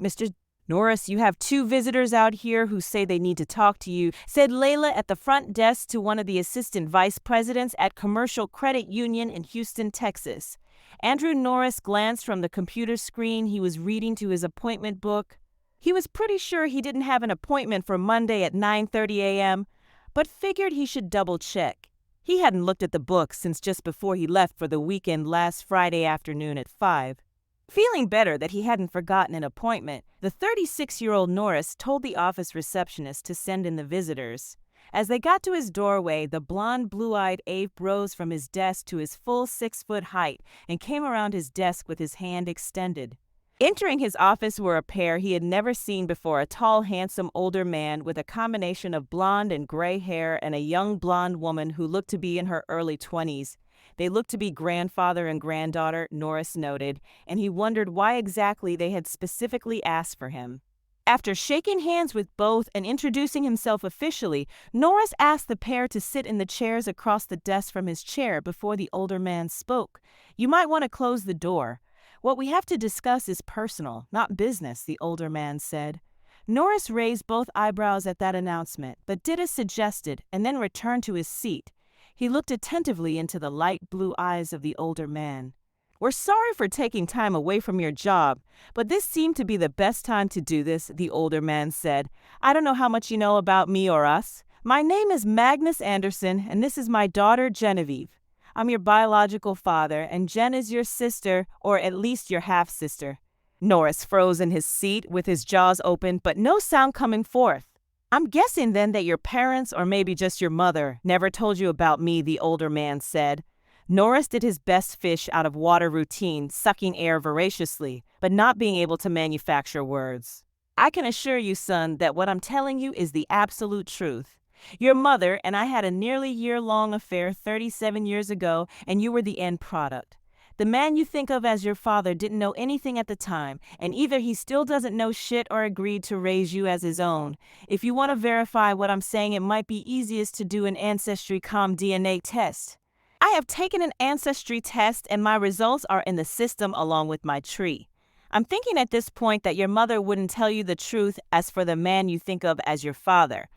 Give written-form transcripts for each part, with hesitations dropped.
Mr. Norris, you have two visitors out here who say they need to talk to you, said Layla at the front desk to one of the assistant vice presidents at Commercial Credit Union in Houston, Texas. Andrew Norris glanced from the computer screen he was reading to his appointment book. He was pretty sure he didn't have an appointment for Monday at 9:30 a.m., but figured he should double-check. He hadn't looked at the book since just before he left for the weekend last Friday afternoon at 5. Feeling better that he hadn't forgotten an appointment, the 36-year-old Norris told the office receptionist to send in the visitors. As they got to his doorway, the blonde, blue-eyed ape rose from his desk to his full 6-foot height and came around his desk with his hand extended. Entering his office were a pair he had never seen before, a tall, handsome older man with a combination of blonde and gray hair and a young blonde woman who looked to be in her early 20s. They looked to be grandfather and granddaughter, Norris noted, and he wondered why exactly they had specifically asked for him. After shaking hands with both and introducing himself officially, Norris asked the pair to sit in the chairs across the desk from his chair before the older man spoke. "You might want to close the door. What we have to discuss is personal, not business," the older man said. Norris raised both eyebrows at that announcement, but did as suggested and then returned to his seat. He looked attentively into the light blue eyes of the older man. "We're sorry for taking time away from your job, but this seemed to be the best time to do this," the older man said. "I don't know how much you know about me or us. My name is Magnus Anderson, and this is my daughter Genevieve. I'm your biological father, and Jen is your sister, or at least your half-sister." Norris froze in his seat with his jaws open, but no sound coming forth. "I'm guessing then that your parents, or maybe just your mother, never told you about me," the older man said. Norris did his best fish out of water routine, sucking air voraciously, but not being able to manufacture words. "I can assure you, son, that what I'm telling you is the absolute truth. Your mother and I had a nearly year-long affair 37 years ago, and you were the end product. The man you think of as your father didn't know anything at the time, and either he still doesn't know shit or agreed to raise you as his own. If you want to verify what I'm saying, it might be easiest to do an Ancestry.com DNA test. I have taken an ancestry test, and my results are in the system along with my tree. I'm thinking at this point that your mother wouldn't tell you the truth as for the man you think of as your father.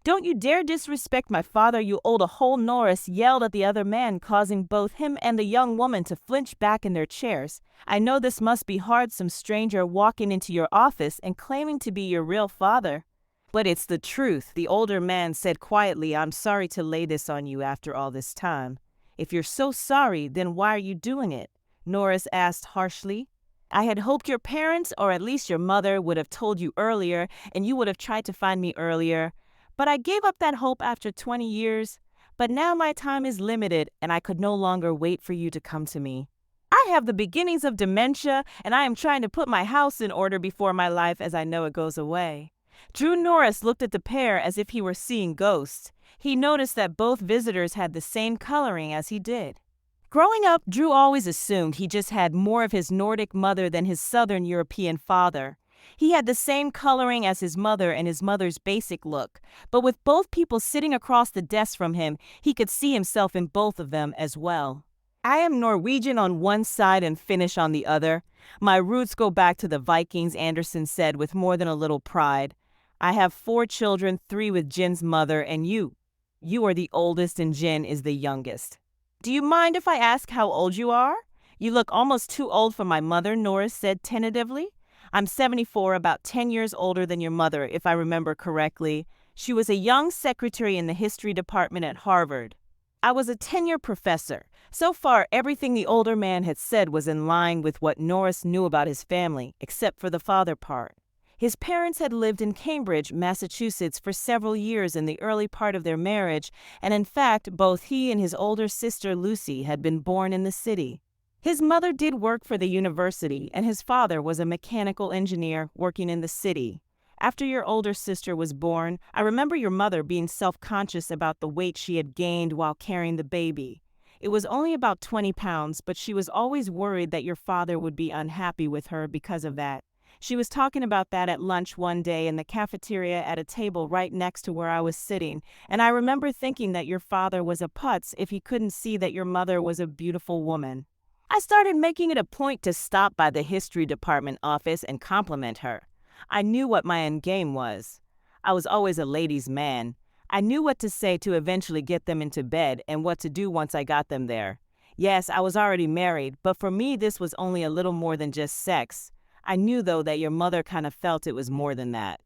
Don't you dare disrespect my father, you old a-hole," Norris yelled at the other man, causing both him and the young woman to flinch back in their chairs. "I know this must be hard, some stranger walking into your office and claiming to be your real father. But it's the truth," the older man said quietly. "I'm sorry to lay this on you after all this time." "If you're so sorry, then why are you doing it?" Norris asked harshly. "I had hoped your parents, or at least your mother, would have told you earlier, and you would have tried to find me earlier. But I gave up that hope after 20 years. But now my time is limited, and I could no longer wait for you to come to me. I have the beginnings of dementia, and I am trying to put my house in order before my life as I know it goes away." Drew Norris looked at the pair as if he were seeing ghosts. He noticed that both visitors had the same coloring as he did. Growing up, Drew always assumed he just had more of his Nordic mother than his Southern European father. He had the same coloring as his mother and his mother's basic look, but with both people sitting across the desk from him, he could see himself in both of them as well. "I am Norwegian on one side and Finnish on the other. My roots go back to the Vikings," Anderson said with more than a little pride. "I have 4 children, 3 with Jen's mother, and you. You are the oldest and Jen is the youngest." "Do you mind if I ask how old you are?" "You look almost too old for my mother," Norris said tentatively. "I'm 74, about 10 years older than your mother, if I remember correctly. She was a young secretary in the history department at Harvard. I was a tenure professor." So far, everything the older man had said was in line with what Norris knew about his family, except for the father part. His parents had lived in Cambridge, Massachusetts for several years in the early part of their marriage, and in fact, both he and his older sister Lucy had been born in the city. His mother did work for the university, and his father was a mechanical engineer working in the city. "After your older sister was born, I remember your mother being self-conscious about the weight she had gained while carrying the baby. It was only about 20 pounds, but she was always worried that your father would be unhappy with her because of that. She was talking about that at lunch one day in the cafeteria at a table right next to where I was sitting, and I remember thinking that your father was a putz if he couldn't see that your mother was a beautiful woman. I started making it a point to stop by the history department office and compliment her. I knew what my end game was. I was always a ladies' man. I knew what to say to eventually get them into bed and what to do once I got them there. Yes, I was already married, but for me this was only a little more than just sex. I knew, though, that your mother kind of felt it was more than that.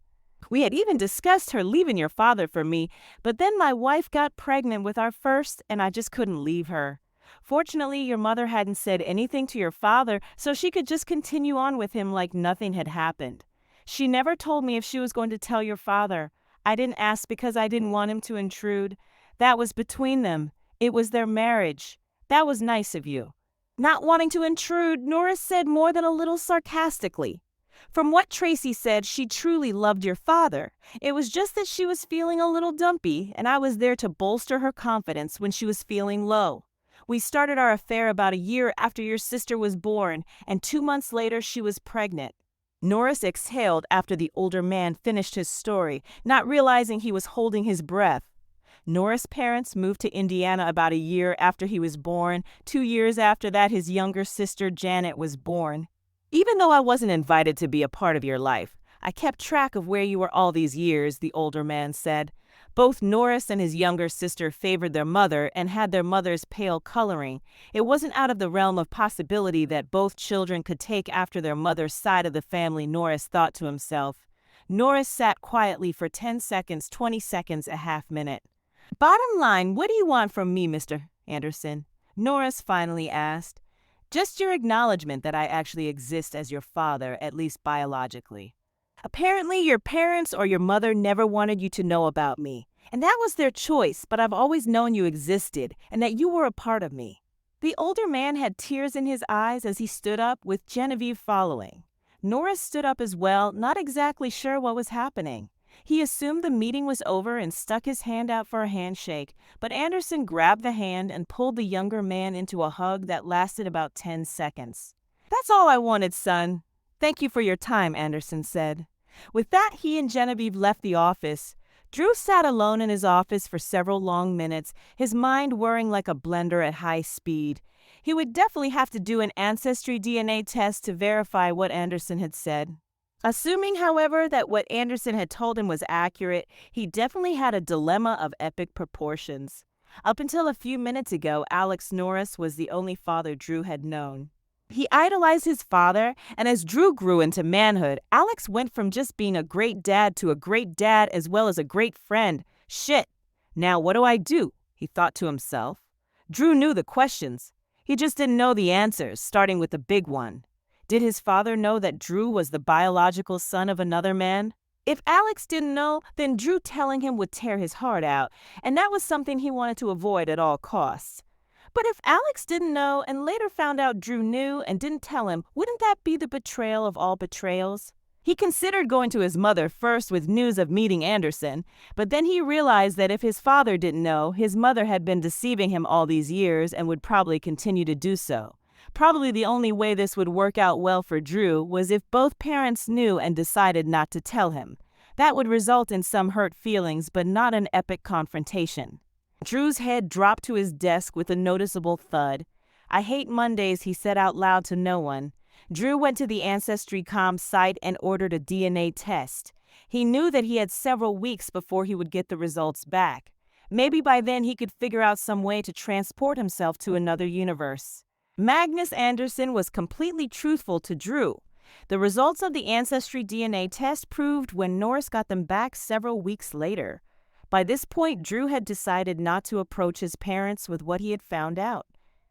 We had even discussed her leaving your father for me, but then my wife got pregnant with our first, and I just couldn't leave her. Fortunately, your mother hadn't said anything to your father, so she could just continue on with him like nothing had happened. She never told me if she was going to tell your father. I didn't ask because I didn't want him to intrude. That was between them. It was their marriage. That was nice of you. Not wanting to intrude, Norris said more than a little sarcastically. From what Tracy said, she truly loved your father. It was just that she was feeling a little dumpy, and I was there to bolster her confidence when she was feeling low. We started our affair about a year after your sister was born, and 2 months later she was pregnant. Norris exhaled after the older man finished his story, not realizing he was holding his breath. Norris' parents moved to Indiana about a year after he was born. 2 years after that, his younger sister Janet was born. Even though I wasn't invited to be a part of your life, I kept track of where you were all these years, the older man said. Both Norris and his younger sister favored their mother and had their mother's pale coloring. It wasn't out of the realm of possibility that both children could take after their mother's side of the family, Norris thought to himself. Norris sat quietly for 10 seconds, 20 seconds, a half minute. Bottom line, what do you want from me, Mr. Anderson? Norris finally asked. Just your acknowledgement that I actually exist as your father, at least biologically. Apparently, your parents or your mother never wanted you to know about me, and that was their choice, but I've always known you existed and that you were a part of me. The older man had tears in his eyes as he stood up, with Genevieve following. Norris stood up as well, not exactly sure what was happening. He assumed the meeting was over and stuck his hand out for a handshake, but Anderson grabbed the hand and pulled the younger man into a hug that lasted about 10 seconds. That's all I wanted, son. Thank you for your time, Anderson said. With that, he and Genevieve left the office. Drew sat alone in his office for several long minutes, his mind whirring like a blender at high speed. He would definitely have to do an ancestry DNA test to verify what Anderson had said. Assuming, however, that what Anderson had told him was accurate, he definitely had a dilemma of epic proportions. Up until a few minutes ago, Alex Norris was the only father Drew had known. He idolized his father, and as Drew grew into manhood, Alex went from just being a great dad to a great dad as well as a great friend. Shit. Now what do? He thought to himself. Drew knew the questions. He just didn't know the answers, starting with the big one. Did his father know that Drew was the biological son of another man? If Alex didn't know, then Drew telling him would tear his heart out, and that was something he wanted to avoid at all costs. But if Alex didn't know and later found out Drew knew and didn't tell him, wouldn't that be the betrayal of all betrayals? He considered going to his mother first with news of meeting Anderson, but then he realized that if his father didn't know, his mother had been deceiving him all these years and would probably continue to do so. Probably the only way this would work out well for Drew was if both parents knew and decided not to tell him. That would result in some hurt feelings, but not an epic confrontation. Drew's head dropped to his desk with a noticeable thud. I hate Mondays, he said out loud to no one. Drew went to the Ancestry.com site and ordered a DNA test. He knew that he had several weeks before he would get the results back. Maybe by then he could figure out some way to transport himself to another universe. Magnus Anderson was completely truthful to Drew. The results of the Ancestry DNA test proved when Norris got them back several weeks later. By this point, Drew had decided not to approach his parents with what he had found out.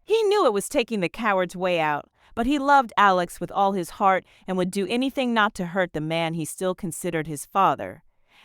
He knew it was taking the coward's way out, but he loved Alex with all his heart and would do anything not to hurt the man he still considered his father.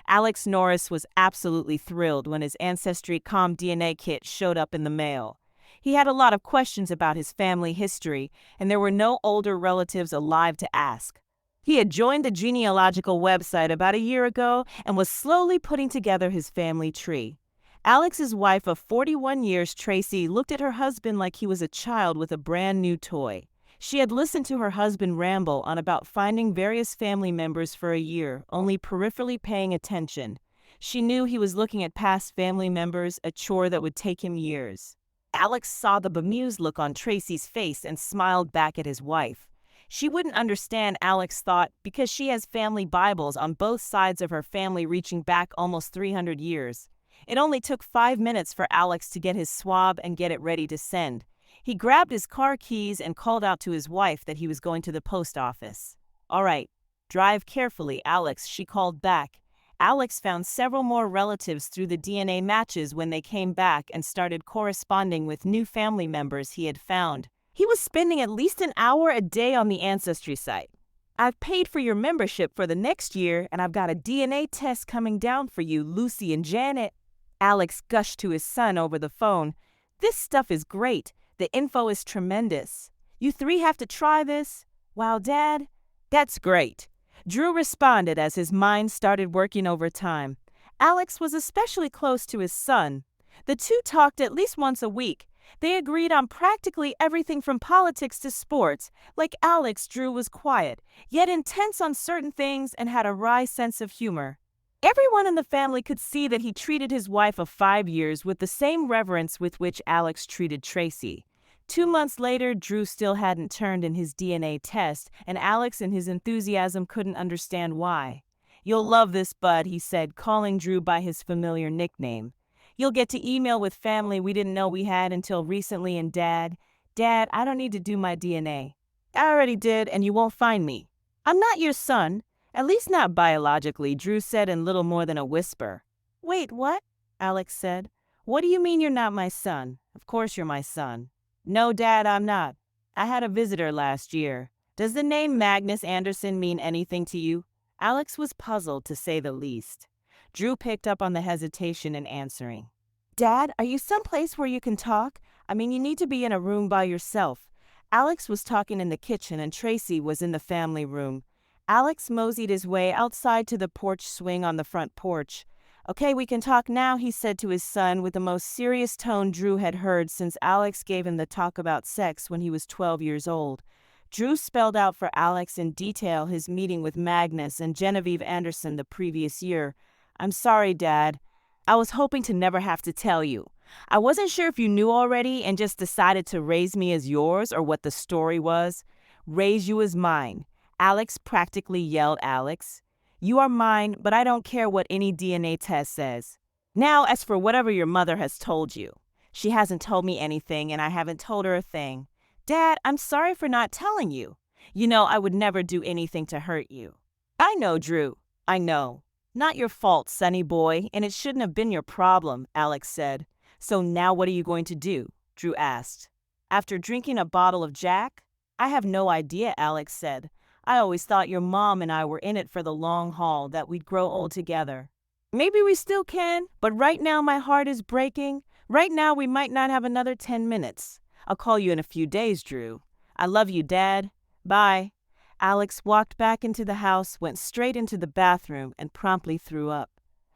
Alex Norris was absolutely thrilled when his Ancestry.com DNA kit showed up in the mail. He had a lot of questions about his family history, and there were no older relatives alive to ask. He had joined the genealogical website about a year ago and was slowly putting together his family tree. Alex's wife of 41 years, Tracy, looked at her husband like he was a child with a brand new toy. She had listened to her husband ramble on about finding various family members for a year, only peripherally paying attention. She knew he was looking at past family members, a chore that would take him years. Alex saw the bemused look on Tracy's face and smiled back at his wife. She wouldn't understand, Alex thought, because she has family Bibles on both sides of her family reaching back almost 300 years. It only took 5 minutes for Alex to get his swab and get it ready to send. He grabbed his car keys and called out to his wife that he was going to the post office. "All right, drive carefully, Alex," she called back. Alex found several more relatives through the DNA matches when they came back and started corresponding with new family members he had found. He was spending at least an hour a day on the Ancestry site. "I've paid for your membership for the next year, and I've got a DNA test coming down for you, Lucy and Janet." Alex gushed to his son over the phone. "This stuff is great. The info is tremendous. You three have to try this." "Wow, Dad, that's great." Drew responded as his mind started working overtime. Alex was especially close to his son. The two talked at least once a week. They agreed on practically everything from politics to sports. Like Alex, Drew was quiet, yet intense on certain things and had a wry sense of humor. Everyone in the family could see that he treated his wife of 5 years with the same reverence with which Alex treated Tracy. 2 months later, Drew still hadn't turned in his DNA test, and Alex in his enthusiasm couldn't understand why. "You'll love this, bud," he said, calling Drew by his familiar nickname. "You'll get to email with family we didn't know we had until recently, and Dad, I don't need to do my DNA. I already did, and you won't find me. I'm not your son, at least not biologically," Drew said in little more than a whisper. "Wait, what?" Alex said. "What do you mean you're not my son? Of course you're my son." "No, Dad, I'm not. I had a visitor last year. Does the name Magnus Anderson mean anything to you?" Alex was puzzled, to say the least. Drew picked up on the hesitation in answering. "Dad, are you someplace where you can talk? I mean, you need to be in a room by yourself." Alex was talking in the kitchen and Tracy was in the family room. Alex moseyed his way outside to the porch swing on the front porch. "Okay, we can talk now," he said to his son with the most serious tone Drew had heard since Alex gave him the talk about sex when he was 12 years old. Drew spelled out for Alex in detail his meeting with Magnus and Genevieve Anderson the previous year. "I'm sorry, Dad. I was hoping to never have to tell you. I wasn't sure if you knew already and just decided to raise me as yours or what the story was." "Raise you as mine," Alex practically yelled. "Alex, you are mine, but I don't care what any DNA test says. Now, as for whatever your mother has told you, she hasn't told me anything and I haven't told her a thing. Dad, I'm sorry for not telling you. You know I would never do anything to hurt you." "I know, Drew. I know. Not your fault, sonny boy, and it shouldn't have been your problem," Alex said. "So now what are you going to do?" Drew asked. "After drinking a bottle of Jack?" "I have no idea," Alex said. "I always thought your mom and I were in it for the long haul, that we'd grow old together. Maybe we still can, but right now my heart is breaking. Right now we might not have another 10 minutes. I'll call you in a few days, Drew. I love you, Dad. Bye." Alex walked back into the house, went straight into the bathroom, and promptly threw up.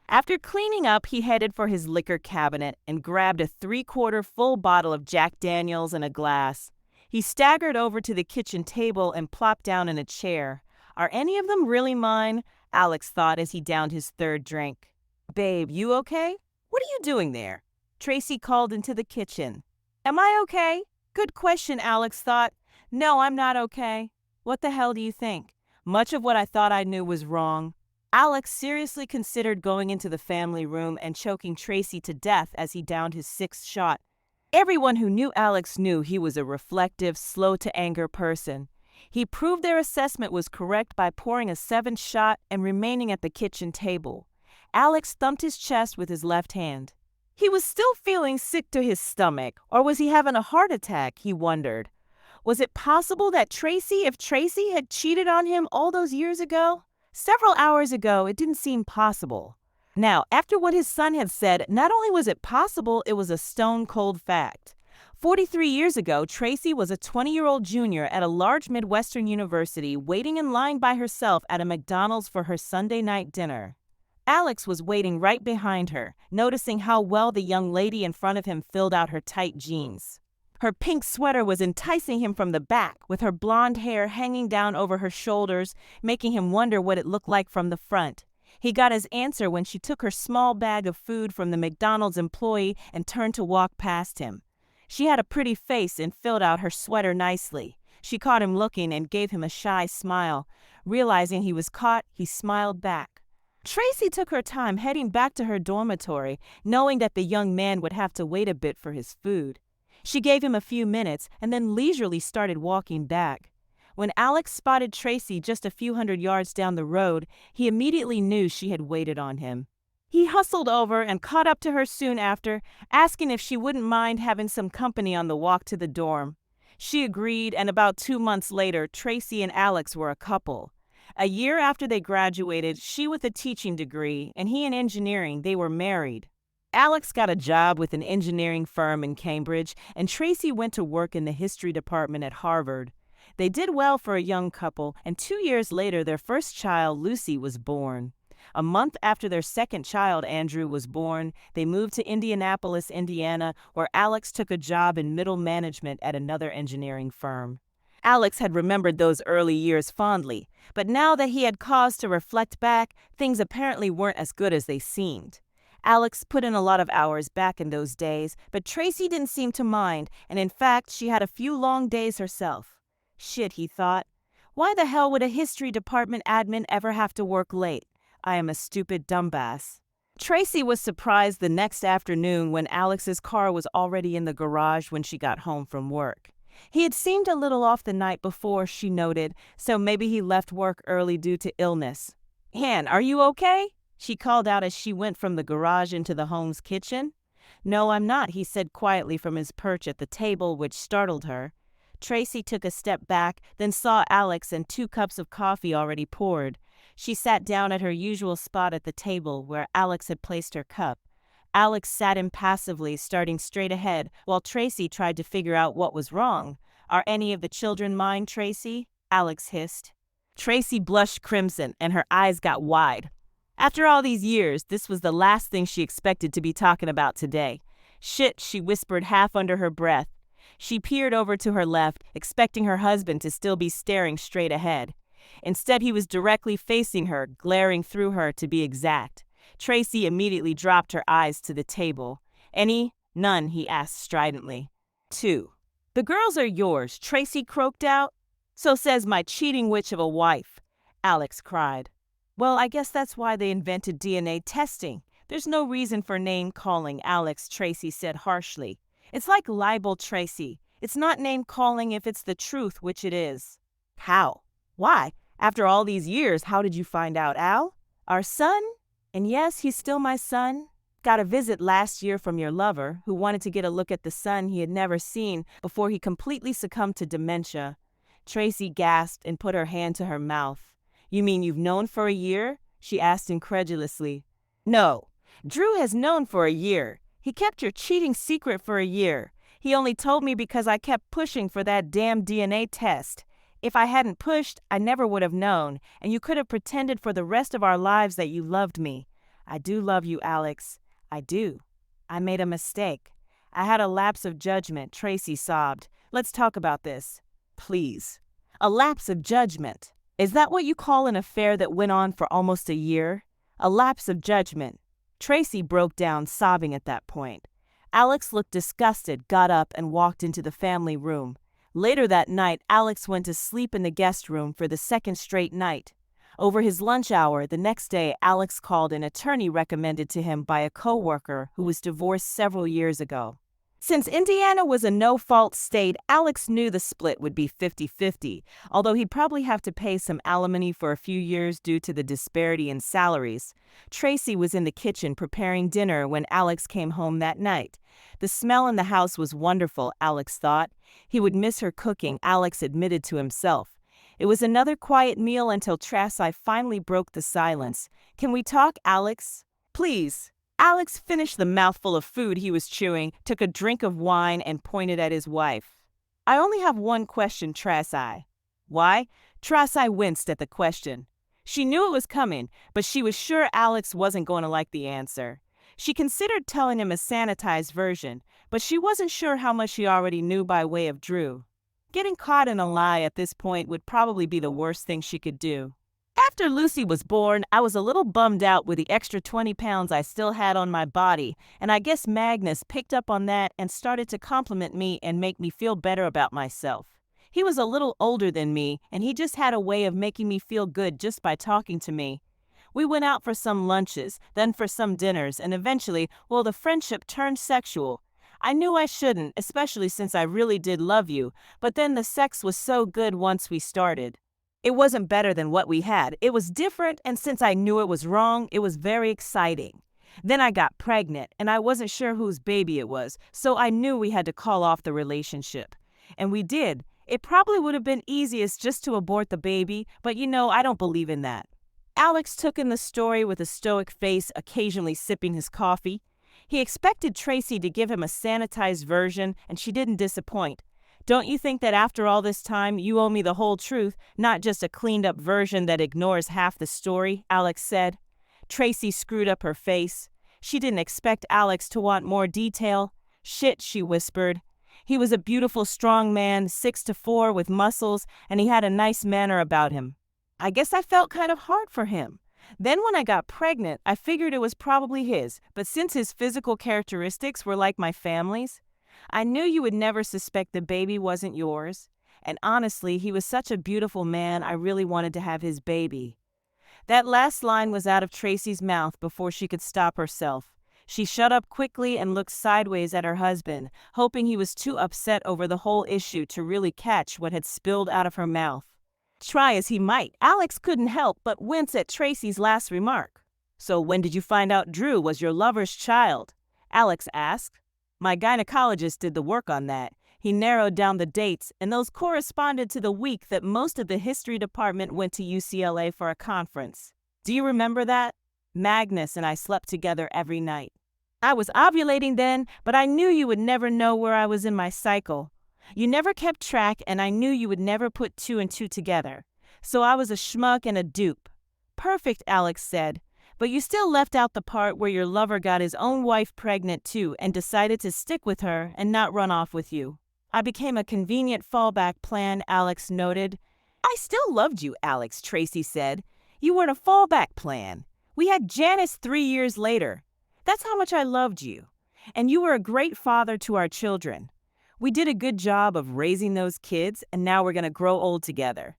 After cleaning up, he headed for his liquor cabinet and grabbed a 3/4 full bottle of Jack Daniels and a glass. He staggered over to the kitchen table and plopped down in a chair. "Are any of them really mine?" Alex thought as he downed his third drink. "Babe, you okay? What are you doing there?" Tracy called into the kitchen. "Am I okay?" Good question, Alex thought. "No, I'm not okay." "What the hell do you think?" "Much of what I thought I knew was wrong." Alex seriously considered going into the family room and choking Tracy to death as he downed his 6th shot. Everyone who knew Alex knew he was a reflective, slow-to-anger person. He proved their assessment was correct by pouring a 7th shot and remaining at the kitchen table. Alex thumped his chest with his left hand. He was still feeling sick to his stomach, or was he having a heart attack, he wondered. Was it possible that if Tracy had cheated on him all those years ago? Several hours ago, it didn't seem possible. Now, after what his son had said, not only was it possible, it was a stone-cold fact. 43 years ago, Tracy was a 20-year-old junior at a large Midwestern university waiting in line by herself at a McDonald's for her Sunday night dinner. Alex was waiting right behind her, noticing how well the young lady in front of him filled out her tight jeans. Her pink sweater was enticing him from the back, with her blonde hair hanging down over her shoulders, making him wonder what it looked like from the front. He got his answer when she took her small bag of food from the McDonald's employee and turned to walk past him. She had a pretty face and filled out her sweater nicely. She caught him looking and gave him a shy smile. Realizing he was caught, he smiled back. Tracy took her time heading back to her dormitory, knowing that the young man would have to wait a bit for his food. She gave him a few minutes and then leisurely started walking back. When Alex spotted Tracy just a few hundred yards down the road, he immediately knew she had waited on him. He hustled over and caught up to her soon after, asking if she wouldn't mind having some company on the walk to the dorm. She agreed, and about 2 months later, Tracy and Alex were a couple. A year after they graduated, she with a teaching degree, and he in engineering, they were married. Alex got a job with an engineering firm in Cambridge, and Tracy went to work in the history department at Harvard. They did well for a young couple, and 2 years later, their first child, Lucy, was born. A month after their second child, Andrew, was born, they moved to Indianapolis, Indiana, where Alex took a job in middle management at another engineering firm. Alex had remembered those early years fondly, but now that he had cause to reflect back, things apparently weren't as good as they seemed. Alex put in a lot of hours back in those days, but Tracy didn't seem to mind, and in fact, she had a few long days herself. Shit, he thought. Why the hell would a history department admin ever have to work late? I am a stupid dumbass. Tracy was surprised the next afternoon when Alex's car was already in the garage when she got home from work. He had seemed a little off the night before, she noted, so maybe he left work early due to illness. "Han, are you okay?" she called out as she went from the garage into the home's kitchen. "No, I'm not," he said quietly from his perch at the table, which startled her. Tracy took a step back, then saw Alex and 2 cups of coffee already poured. She sat down at her usual spot at the table where Alex had placed her cup. Alex sat impassively, starting straight ahead, while Tracy tried to figure out what was wrong. "Are any of the children mine, Tracy?" Alex hissed. Tracy blushed crimson, and her eyes got wide. After all these years, this was the last thing she expected to be talking about today. "Shit," she whispered half under her breath. She peered over to her left, expecting her husband to still be staring straight ahead. Instead, he was directly facing her, glaring through her to be exact. Tracy immediately dropped her eyes to the table. "Any?" "None," he asked stridently. "2. "The girls are yours," Tracy croaked out. "So says my cheating witch of a wife," Alex cried. "Well, I guess that's why they invented DNA testing. There's no reason for name-calling, Alex," Tracy said harshly. "It's like libel, Tracy. It's not name-calling if it's the truth, which it is." "How? Why? After all these years, how did you find out, Al?" "Our son? And yes, he's still my son. Got a visit last year from your lover, who wanted to get a look at the son he had never seen before he completely succumbed to dementia." Tracy gasped and put her hand to her mouth. "You mean you've known for a year?" she asked incredulously. "No. Drew has known for a year. He kept your cheating secret for a year. He only told me because I kept pushing for that damn DNA test. If I hadn't pushed, I never would have known, and you could have pretended for the rest of our lives that you loved me. I do love you, Alex. I do. I made a mistake. I had a lapse of judgment," Tracy sobbed. "Let's talk about this. Please." "A lapse of judgment? Is that what you call an affair that went on for almost a year? A lapse of judgment?" Tracy broke down, sobbing at that point. Alex looked disgusted, got up, and walked into the family room. Later that night, Alex went to sleep in the guest room for the second straight night. Over his lunch hour the next day, Alex called an attorney recommended to him by a coworker who was divorced several years ago. Since Indiana was a no-fault state, Alex knew the split would be 50-50, although he'd probably have to pay some alimony for a few years due to the disparity in salaries. Tracy was in the kitchen preparing dinner when Alex came home that night. The smell in the house was wonderful, Alex thought. He would miss her cooking, Alex admitted to himself. It was another quiet meal until Tracy finally broke the silence. "Can we talk, Alex? Please." Alex finished the mouthful of food he was chewing, took a drink of wine, and pointed at his wife. "I only have one question, Tracy." "Why?" Tracy winced at the question. She knew it was coming, but she was sure Alex wasn't going to like the answer. She considered telling him a sanitized version, but she wasn't sure how much he already knew by way of Drew. Getting caught in a lie at this point would probably be the worst thing she could do. "After Lucy was born, I was a little bummed out with the extra 20 pounds I still had on my body, and I guess Magnus picked up on that and started to compliment me and make me feel better about myself. He was a little older than me, and he just had a way of making me feel good just by talking to me. We went out for some lunches, then for some dinners, and eventually, well, the friendship turned sexual. I knew I shouldn't, especially since I really did love you, but then the sex was so good once we started. It wasn't better than what we had. It was different, and since I knew it was wrong, it was very exciting. Then I got pregnant, and I wasn't sure whose baby it was, so I knew we had to call off the relationship. And we did. It probably would have been easiest just to abort the baby, but I don't believe in that. Alex took in the story with a stoic face, occasionally sipping his coffee. He expected Tracy to give him a sanitized version, and she didn't disappoint. Don't you think that after all this time, you owe me the whole truth, not just a cleaned-up version that ignores half the story? Alex said. Tracy screwed up her face. She didn't expect Alex to want more detail. Shit, she whispered. He was a beautiful, strong man, 6'4", with muscles, and he had a nice manner about him. I guess I felt kind of hard for him. Then when I got pregnant, I figured it was probably his, but since his physical characteristics were like my family's, I knew you would never suspect the baby wasn't yours. And honestly, he was such a beautiful man, I really wanted to have his baby. That last line was out of Tracy's mouth before she could stop herself. She shut up quickly and looked sideways at her husband, hoping he was too upset over the whole issue to really catch what had spilled out of her mouth. Try as he might, Alex couldn't help but wince at Tracy's last remark. So when did you find out Drew was your lover's child? Alex asked. My gynecologist did the work on that. He narrowed down the dates, and those corresponded to the week that most of the history department went to UCLA for a conference. Do you remember that? Magnus and I slept together every night. I was ovulating then, but I knew you would never know where I was in my cycle. You never kept track, and I knew you would never put two and two together. So I was a schmuck and a dupe. Perfect, Alex said. But you still left out the part where your lover got his own wife pregnant too and decided to stick with her and not run off with you. I became a convenient fallback plan, Alex noted. I still loved you, Alex, Tracy said. You weren't a fallback plan. We had Janice 3 years later. That's how much I loved you. And you were a great father to our children. We did a good job of raising those kids, and now we're going to grow old together.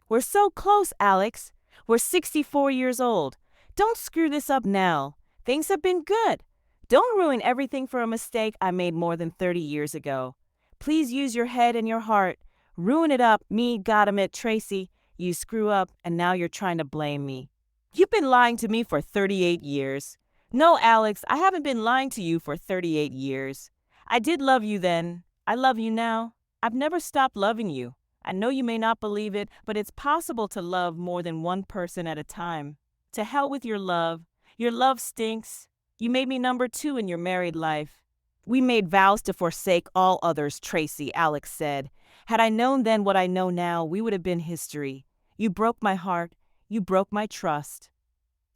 We're so close, Alex. We're 64 years old. Don't screw this up now. Things have been good. Don't ruin everything for a mistake I made more than 30 years ago. Please use your head and your heart. Ruin it up, me, gotta admit, Tracy. You screw up, and now you're trying to blame me. You've been lying to me for 38 years. No, Alex, I haven't been lying to you for 38 years. I did love you then. I love you now. I've never stopped loving you. I know you may not believe it, but it's possible to love more than one person at a time. To hell with your love. Your love stinks. You made me number 2 in your married life. We made vows to forsake all others, Tracy, Alex said. Had I known then what I know now, we would have been history. You broke my heart. You broke my trust.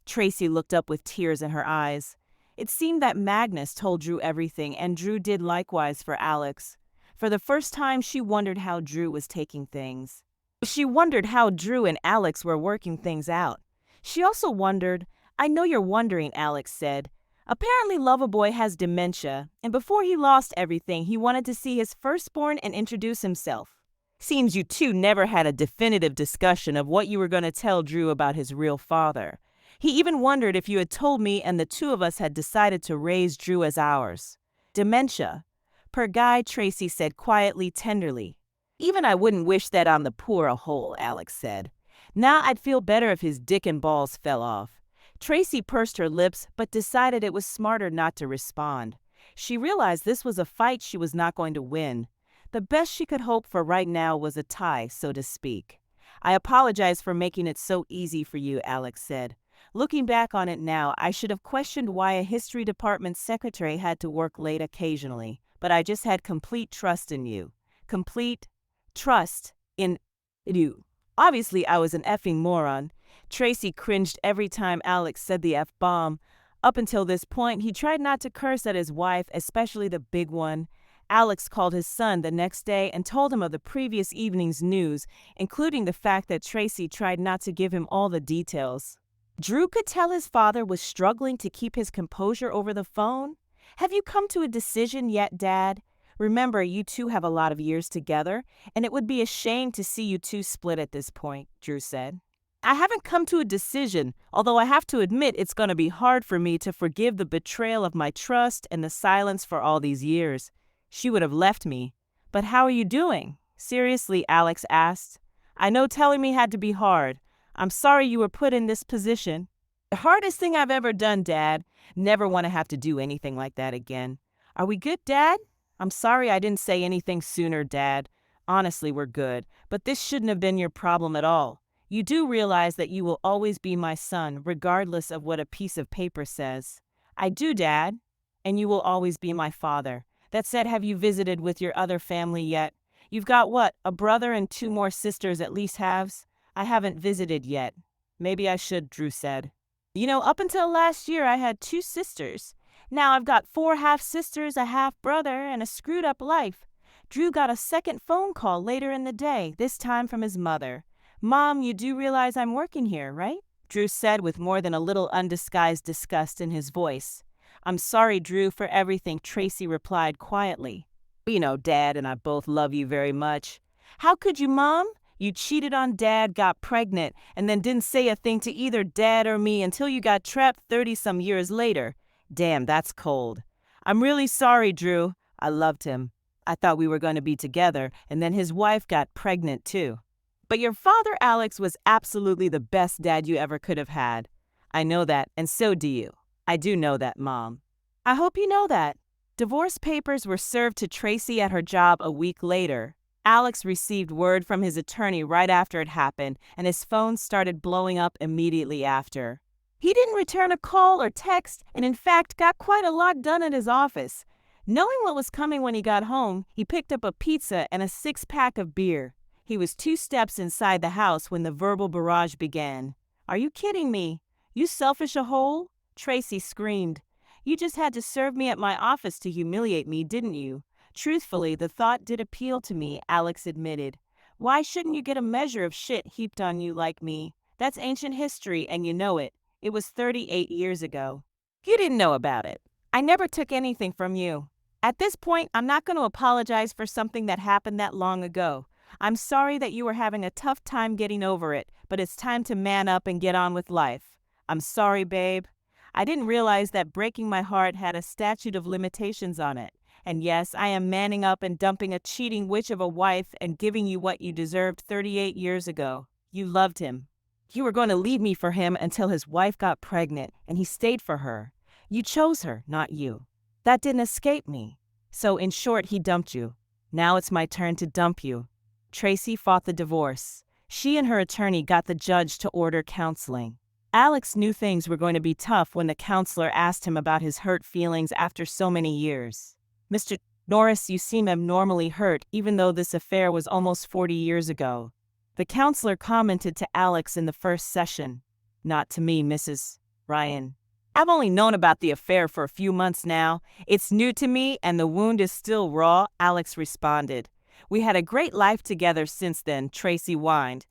Tracy looked up with tears in her eyes. It seemed that Magnus told Drew everything, and Drew did likewise for Alex. For the first time, she wondered how Drew was taking things. She wondered how Drew and Alex were working things out. She also wondered, I know you're wondering, Alex said. Apparently Loverboy has dementia, and before he lost everything, he wanted to see his firstborn and introduce himself. Seems you two never had a definitive discussion of what you were going to tell Drew about his real father. He even wondered if you had told me and the two of us had decided to raise Drew as ours. Dementia. Per guy, Tracy said quietly, tenderly. Even I wouldn't wish that on the poor a whole, Alex said. Now I'd feel better if his dick and balls fell off. Tracy pursed her lips, but decided it was smarter not to respond. She realized this was a fight she was not going to win. The best she could hope for right now was a tie, so to speak. I apologize for making it so easy for you, Alex said. Looking back on it now, I should have questioned why a history department secretary had to work late occasionally, but I just had complete trust in you. Complete trust in you. Obviously, I was an effing moron. Tracy cringed every time Alex said the F-bomb. Up until this point, he tried not to curse at his wife, especially the big one. Alex called his son the next day and told him of the previous evening's news, including the fact that Tracy tried not to give him all the details. Drew could tell his father was struggling to keep his composure over the phone. Have you come to a decision yet, Dad? Remember, you two have a lot of years together, and it would be a shame to see you two split at this point, Drew said. I haven't come to a decision, although I have to admit it's going to be hard for me to forgive the betrayal of my trust and the silence for all these years. She would have left me. But how are you doing? Seriously, Alex asked. I know telling me had to be hard. I'm sorry you were put in this position. The hardest thing I've ever done, Dad. Never want to have to do anything like that again. Are we good, Dad? I'm sorry I didn't say anything sooner, Dad. Honestly, we're good, but this shouldn't have been your problem at all. You do realize that you will always be my son, regardless of what a piece of paper says. I do, Dad, and you will always be my father. That said, have you visited with your other family yet? You've got what, a brother and two more sisters at least halves? I haven't visited yet. Maybe I should, Drew said. You know, up until last year, I had two sisters. Now I've got four half-sisters, a half-brother, and a screwed-up life. Drew got a second phone call later in the day, this time from his mother. Mom, you do realize I'm working here, right? Drew said with more than a little undisguised disgust in his voice. I'm sorry, Drew, for everything, Tracy replied quietly. You know, Dad and I both love you very much. How could you, Mom? You cheated on Dad, got pregnant, and then didn't say a thing to either Dad or me until you got trapped 30-some years later. Damn, that's cold. I'm really sorry, Drew. I loved him. I thought we were going to be together, and then his wife got pregnant, too. But your father, Alex, was absolutely the best dad you ever could have had. I know that, and so do you. I do know that, Mom. I hope you know that. Divorce papers were served to Tracy at her job a week later. Alex received word from his attorney right after it happened, and his phone started blowing up immediately after. He didn't return a call or text, and in fact got quite a lot done at his office. Knowing what was coming when he got home, he picked up a pizza and a six-pack of beer. He was 2 steps inside the house when the verbal barrage began. Are you kidding me? You selfish a hole? Tracy screamed. You just had to serve me at my office to humiliate me, didn't you? Truthfully, the thought did appeal to me, Alex admitted. Why shouldn't you get a measure of shit heaped on you like me? That's ancient history, and you know it. It was 38 years ago. You didn't know about it. I never took anything from you. At this point, I'm not going to apologize for something that happened that long ago. I'm sorry that you were having a tough time getting over it, but it's time to man up and get on with life. I'm sorry, babe. I didn't realize that breaking my heart had a statute of limitations on it. And yes, I am manning up and dumping a cheating witch of a wife and giving you what you deserved 38 years ago. You loved him. You were going to leave me for him until his wife got pregnant, and he stayed for her. You chose her, not you. That didn't escape me. So, in short, he dumped you. Now it's my turn to dump you. Tracy fought the divorce. She and her attorney got the judge to order counseling. Alex knew things were going to be tough when the counselor asked him about his hurt feelings after so many years. Mr. Norris, you seem abnormally hurt, even though this affair was almost 40 years ago. The counselor commented to Alex in the first session. Not to me, Mrs. Ryan. I've only known about the affair for a few months now. It's new to me, and the wound is still raw, Alex responded. We had a great life together since then, Tracy whined.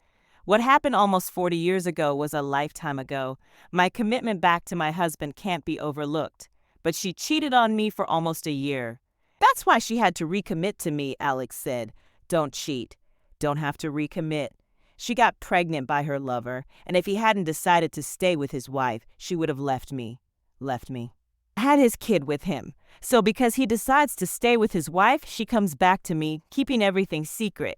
What happened almost 40 years ago was a lifetime ago. My commitment back to my husband can't be overlooked. But she cheated on me for almost a year. That's why she had to recommit to me, Alex said. Don't cheat. Don't have to recommit. She got pregnant by her lover, and if he hadn't decided to stay with his wife, she would have left me. I had his kid with him. So because he decides to stay with his wife, she comes back to me, keeping everything secret.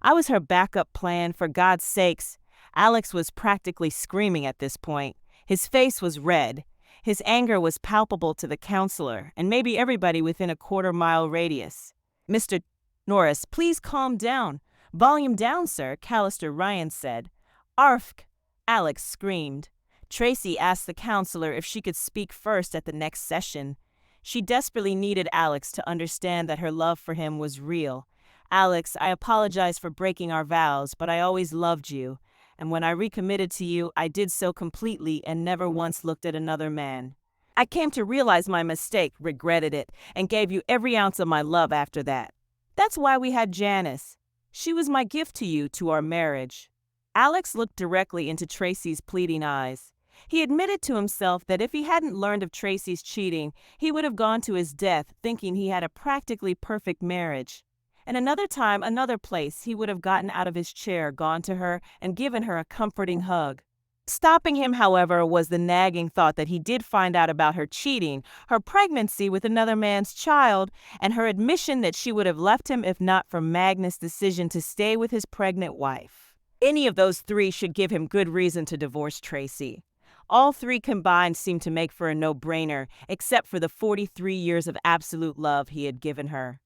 I was her backup plan, for God's sakes. Alex was practically screaming at this point. His face was red. His anger was palpable to the counselor, and maybe everybody within a quarter-mile radius. Mr. Norris, please calm down. Volume down, sir, Callister Ryan said. Arfk, Alex screamed. Tracy asked the counselor if she could speak first at the next session. She desperately needed Alex to understand that her love for him was real. Alex, I apologize for breaking our vows, but I always loved you. And when I recommitted to you, I did so completely and never once looked at another man. I came to realize my mistake, regretted it, and gave you every ounce of my love after that. That's why we had Janice. She was my gift to you, to our marriage. Alex looked directly into Tracy's pleading eyes. He admitted to himself that if he hadn't learned of Tracy's cheating, he would have gone to his death thinking he had a practically perfect marriage. And another time, another place, he would have gotten out of his chair, gone to her, and given her a comforting hug. Stopping him, however, was the nagging thought that he did find out about her cheating, her pregnancy with another man's child, and her admission that she would have left him if not for Magnus' decision to stay with his pregnant wife. Any of those three should give him good reason to divorce Tracy. All three combined seemed to make for a no-brainer, except for the 43 years of absolute love he had given her.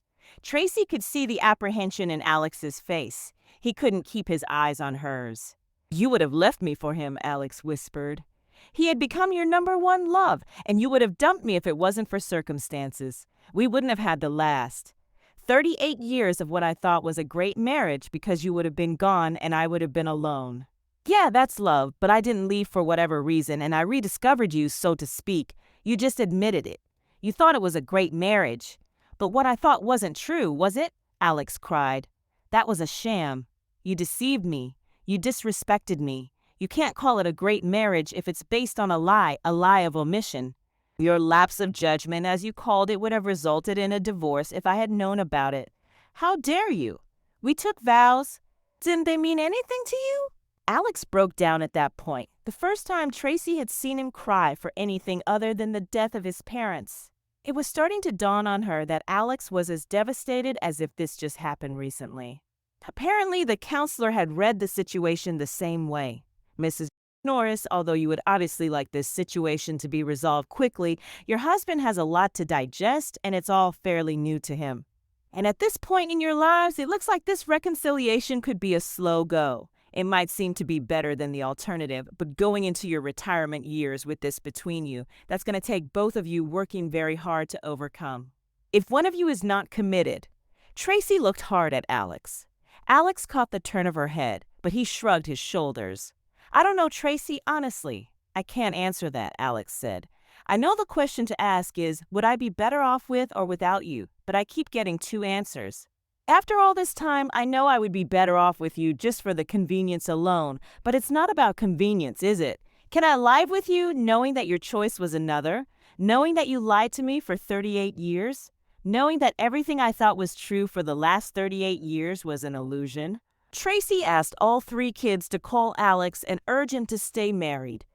Tracy could see the apprehension in Alex's face. He couldn't keep his eyes on hers. "You would have left me for him," Alex whispered. "He had become your number one love, and you would have dumped me if it wasn't for circumstances. We wouldn't have had the last. 38 years of what I thought was a great marriage because you would have been gone and I would have been alone. Yeah, that's love, but I didn't leave for whatever reason, and I rediscovered you, so to speak. You just admitted it. You thought it was a great marriage. But what I thought wasn't true, was it?" Alex cried. "That was a sham. You deceived me. You disrespected me. You can't call it a great marriage if it's based on a lie of omission. Your lapse of judgment, as you called it, would have resulted in a divorce if I had known about it. How dare you? We took vows. Didn't they mean anything to you?" Alex broke down at that point, the first time Tracy had seen him cry for anything other than the death of his parents. It was starting to dawn on her that Alex was as devastated as if this just happened recently. Apparently, the counselor had read the situation the same way. "Mrs. Norris, although you would obviously like this situation to be resolved quickly, your husband has a lot to digest and it's all fairly new to him. And at this point in your lives, it looks like this reconciliation could be a slow go. It might seem to be better than the alternative, but going into your retirement years with this between you, that's going to take both of you working very hard to overcome. If one of you is not committed." Tracy looked hard at Alex. Alex caught the turn of her head, but he shrugged his shoulders. "I don't know, Tracy, honestly. I can't answer that," Alex said. "I know the question to ask is, would I be better off with or without you? But I keep getting two answers. After all this time, I know I would be better off with you just for the convenience alone, but it's not about convenience, is it? Can I live with you knowing that your choice was another? Knowing that you lied to me for 38 years? Knowing that everything I thought was true for the last 38 years was an illusion?" Tracy asked all three kids to call Alex and urge him to stay married.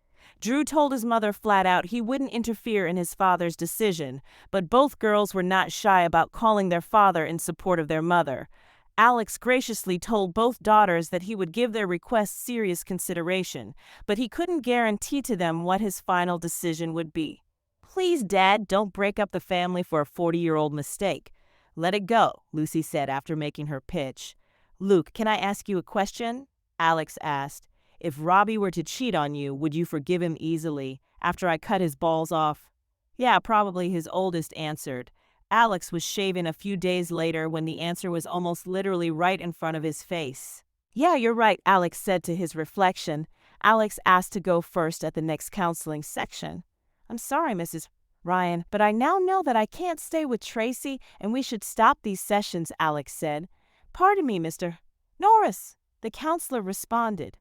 Drew told his mother flat out he wouldn't interfere in his father's decision, but both girls were not shy about calling their father in support of their mother. Alex graciously told both daughters that he would give their request serious consideration, but he couldn't guarantee to them what his final decision would be. "Please, Dad, don't break up the family for a 40-year-old mistake. Let it go," Lucy said after making her pitch. "Luke, can I ask you a question?" Alex asked. "If Robbie were to cheat on you, would you forgive him easily, after I cut his balls off?" "Yeah, probably," his oldest answered. Alex was shaven a few days later when the answer was almost literally right in front of his face. "Yeah, you're right," Alex said to his reflection. Alex asked to go first at the next counseling section. "I'm sorry, Mrs. Ryan, but I now know that I can't stay with Tracy and we should stop these sessions," Alex said. "Pardon me, Mr. Norris," the counselor responded.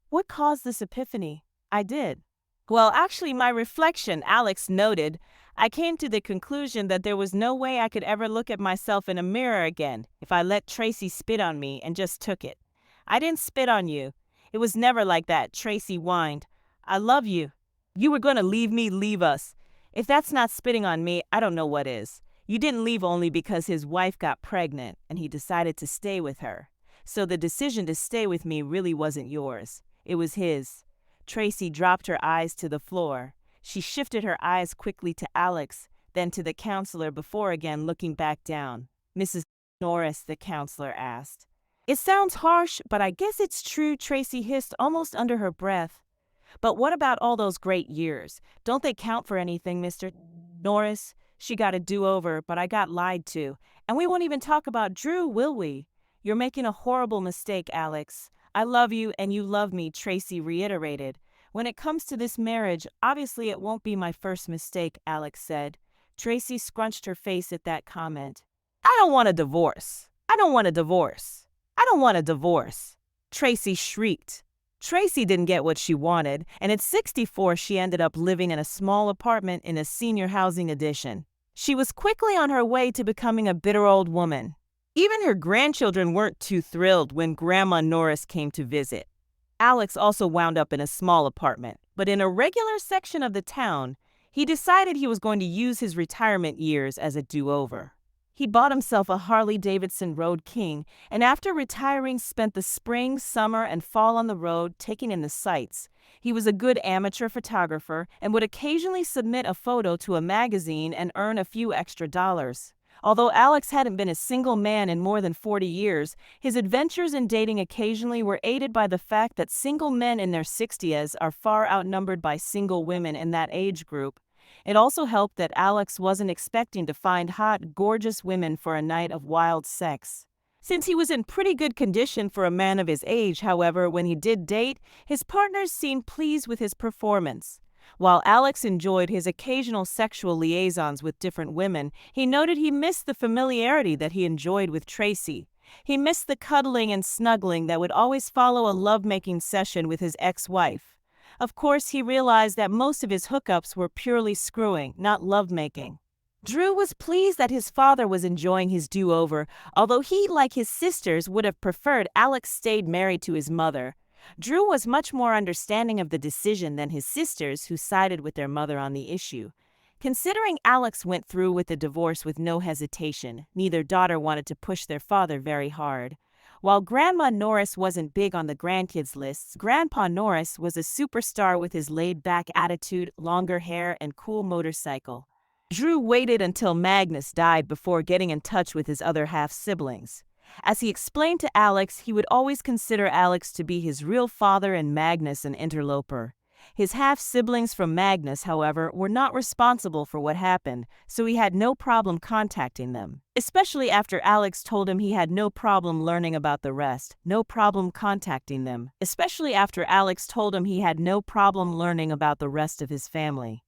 "What caused this epiphany?" "I did." "Well, actually, my reflection," Alex noted. "I came to the conclusion that there was no way I could ever look at myself in a mirror again if I let Tracy spit on me and just took it. I didn't spit on you. It was never like that," Tracy whined. "I love you. You were going to leave me, leave us. If that's not spitting on me, I don't know what is. You didn't leave only because his wife got pregnant and he decided to stay with her. So the decision to stay with me really wasn't yours. It was his." Tracy dropped her eyes to the floor. She shifted her eyes quickly to Alex, then to the counselor before again looking back down. "Mrs. Norris," the counselor asked. "It sounds harsh, but I guess it's true," Tracy hissed almost under her breath. "But what about all those great years? Don't they count for anything, Mr. Norris? She got a do-over, but I got lied to. And we won't even talk about Drew, will we?" "You're making a horrible mistake, Alex. I love you and you love me," Tracy reiterated. "When it comes to this marriage, obviously it won't be my first mistake," Alex said. Tracy scrunched her face at that comment. "I don't want a divorce. I don't want a divorce. I don't want a divorce," Tracy shrieked. Tracy didn't get what she wanted, and at 64 she ended up living in a small apartment in a senior housing addition. She was quickly on her way to becoming a bitter old woman. Even her grandchildren weren't too thrilled when Grandma Norris came to visit. Alex also wound up in a small apartment, but in a regular section of the town. He decided he was going to use his retirement years as a do-over. He bought himself a Harley-Davidson Road King, and after retiring spent the spring, summer, and fall on the road taking in the sights. He was a good amateur photographer and would occasionally submit a photo to a magazine and earn a few extra dollars. Although Alex hadn't been a single man in more than 40 years, his adventures in dating occasionally were aided by the fact that single men in their 60s are far outnumbered by single women in that age group. It also helped that Alex wasn't expecting to find hot, gorgeous women for a night of wild sex. Since he was in pretty good condition for a man of his age, however, when he did date, his partners seemed pleased with his performance. While Alex enjoyed his occasional sexual liaisons with different women, he noted he missed the familiarity that he enjoyed with Tracy. He missed the cuddling and snuggling that would always follow a lovemaking session with his ex-wife. Of course, he realized that most of his hookups were purely screwing, not lovemaking. Drew was pleased that his father was enjoying his do-over, although he, like his sisters, would have preferred Alex stayed married to his mother. Drew was much more understanding of the decision than his sisters, who sided with their mother on the issue. Considering Alex went through with the divorce with no hesitation, neither daughter wanted to push their father very hard. While Grandma Norris wasn't big on the grandkids lists, Grandpa Norris was a superstar with his laid-back attitude, longer hair, and cool motorcycle. Drew waited until Magnus died before getting in touch with his other half-siblings. As he explained to Alex, he would always consider Alex to be his real father and Magnus an interloper. His half-siblings from Magnus, however, were not responsible for what happened, so he had no problem contacting them. Especially after Alex told him he had no problem learning about the rest, no problem contacting them. Especially after Alex told him he had no problem learning about the rest of his family.